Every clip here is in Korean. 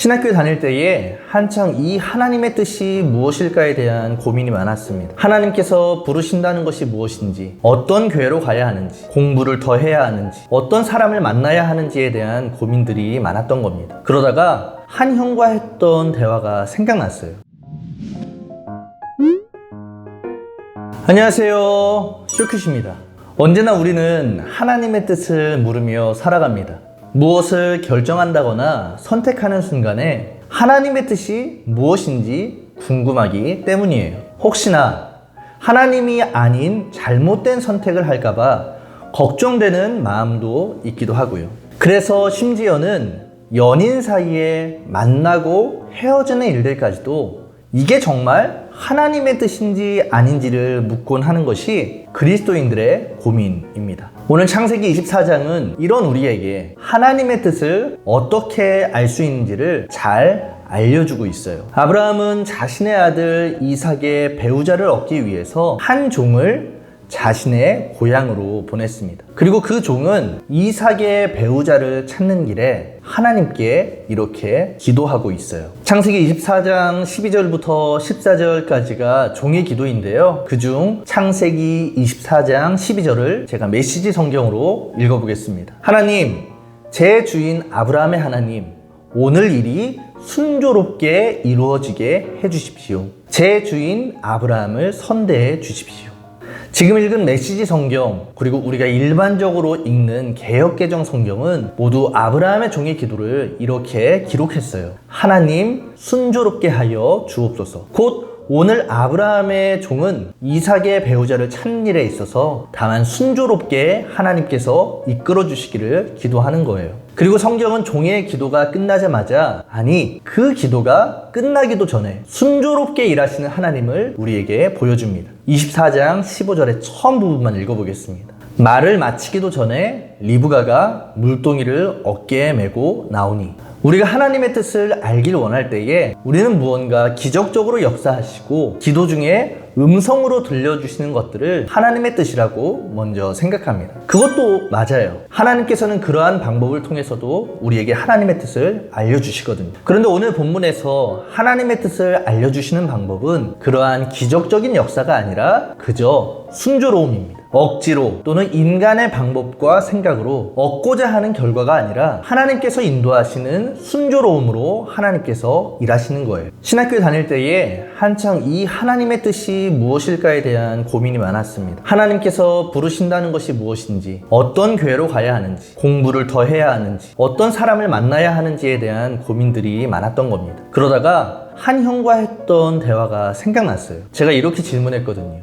신학교 다닐 때에 한창 이 하나님의 뜻이 무엇일까에 대한 고민이 많았습니다. 하나님께서 부르신다는 것이 무엇인지, 어떤 교회로 가야 하는지, 공부를 더 해야 하는지, 어떤 사람을 만나야 하는지에 대한 고민들이 많았던 겁니다. 그러다가 한 형과 했던 대화가 생각났어요. 안녕하세요, 쇼큐십니다. 언제나 우리는 하나님의 뜻을 물으며 살아갑니다. 무엇을 결정한다거나 선택하는 순간에 하나님의 뜻이 무엇인지 궁금하기 때문이에요. 혹시나 하나님이 아닌 잘못된 선택을 할까봐 걱정되는 마음도 있기도 하고요. 그래서 심지어는 연인 사이에 만나고 헤어지는 일들까지도 이게 정말 하나님의 뜻인지 아닌지를 묻곤 하는 것이 그리스도인들의 고민입니다. 오늘 창세기 24장은 이런 우리에게 하나님의 뜻을 어떻게 알 수 있는지를 잘 알려주고 있어요. 아브라함은 자신의 아들 이삭의 배우자를 얻기 위해서 한 종을 자신의 고향으로 보냈습니다. 그리고 그 종은 이삭의 배우자를 찾는 길에 하나님께 이렇게 기도하고 있어요. 창세기 24장 12절부터 14절까지가 종의 기도인데요. 그중 창세기 24장 12절을 제가 메시지 성경으로 읽어보겠습니다. 하나님, 제 주인 아브라함의 하나님, 오늘 일이 순조롭게 이루어지게 해주십시오. 제 주인 아브라함을 선대해 주십시오. 지금 읽은 메시지 성경, 그리고 우리가 일반적으로 읽는 개역개정 성경은 모두 아브라함의 종의 기도를 이렇게 기록했어요. 하나님, 순조롭게 하여 주옵소서. 곧 오늘 아브라함의 종은 이삭의 배우자를 찾는 일에 있어서 다만 순조롭게 하나님께서 이끌어 주시기를 기도하는 거예요. 그리고 성경은 종의 기도가 끝나자마자, 아니 그 기도가 끝나기도 전에 순조롭게 일하시는 하나님을 우리에게 보여줍니다. 24장 15절의 처음 부분만 읽어보겠습니다. 말을 마치기도 전에 리브가가 물동이를 어깨에 메고 나오니. 우리가 하나님의 뜻을 알길 원할 때에 우리는 무언가 기적적으로 역사하시고 기도 중에 음성으로 들려주시는 것들을 하나님의 뜻이라고 먼저 생각합니다. 그것도 맞아요. 하나님께서는 그러한 방법을 통해서도 우리에게 하나님의 뜻을 알려주시거든요. 그런데 오늘 본문에서 하나님의 뜻을 알려주시는 방법은 그러한 기적적인 역사가 아니라 그저 순조로움입니다. 억지로 또는 인간의 방법과 생각으로 얻고자 하는 결과가 아니라 하나님께서 인도하시는 순조로움으로 하나님께서 일하시는 거예요. 신학교 다닐 때에 한창 이 하나님의 뜻이 무엇일까에 대한 고민이 많았습니다. 하나님께서 부르신다는 것이 무엇인지, 어떤 교회로 가야 하는지, 공부를 더 해야 하는지, 어떤 사람을 만나야 하는지에 대한 고민들이 많았던 겁니다. 그러다가 한 형과 했던 대화가 생각났어요. 제가 이렇게 질문했거든요.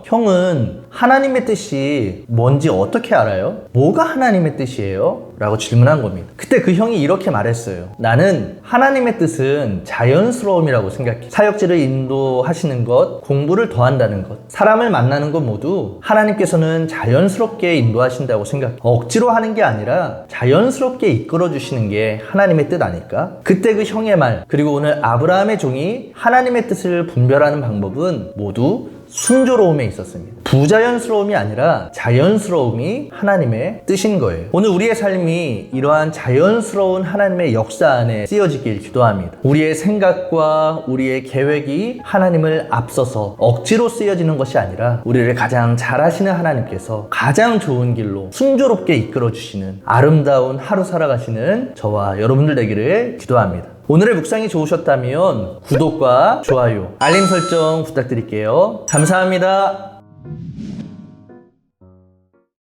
형은 하나님의 뜻이 뭔지 어떻게 알아요? 뭐가 하나님의 뜻이에요? 라고 질문한 겁니다. 그때 그 형이 이렇게 말했어요. 나는 하나님의 뜻은 자연스러움이라고 생각해. 사역지를 인도하시는 것, 공부를 더 한다는 것, 사람을 만나는 것 모두 하나님께서는 자연스럽게 인도하신다고 생각해. 억지로 하는 게 아니라 자연스럽게 이끌어 주시는 게 하나님의 뜻 아닐까? 그때 그 형의 말, 그리고 오늘 아브라함의 종이 하나님의 뜻을 분별하는 방법은 모두 순조로움에 있었습니다. 부자연스러움이 아니라 자연스러움이 하나님의 뜻인 거예요. 오늘 우리의 삶이 이러한 자연스러운 하나님의 역사 안에 쓰여지길 기도합니다. 우리의 생각과 우리의 계획이 하나님을 앞서서 억지로 쓰여지는 것이 아니라 우리를 가장 잘하시는 하나님께서 가장 좋은 길로 순조롭게 이끌어 주시는 아름다운 하루 살아가시는 저와 여러분들 되기를 기도합니다. 오늘의 묵상이 좋으셨다면 구독과 좋아요, 알림 설정 부탁드릴게요. 감사합니다.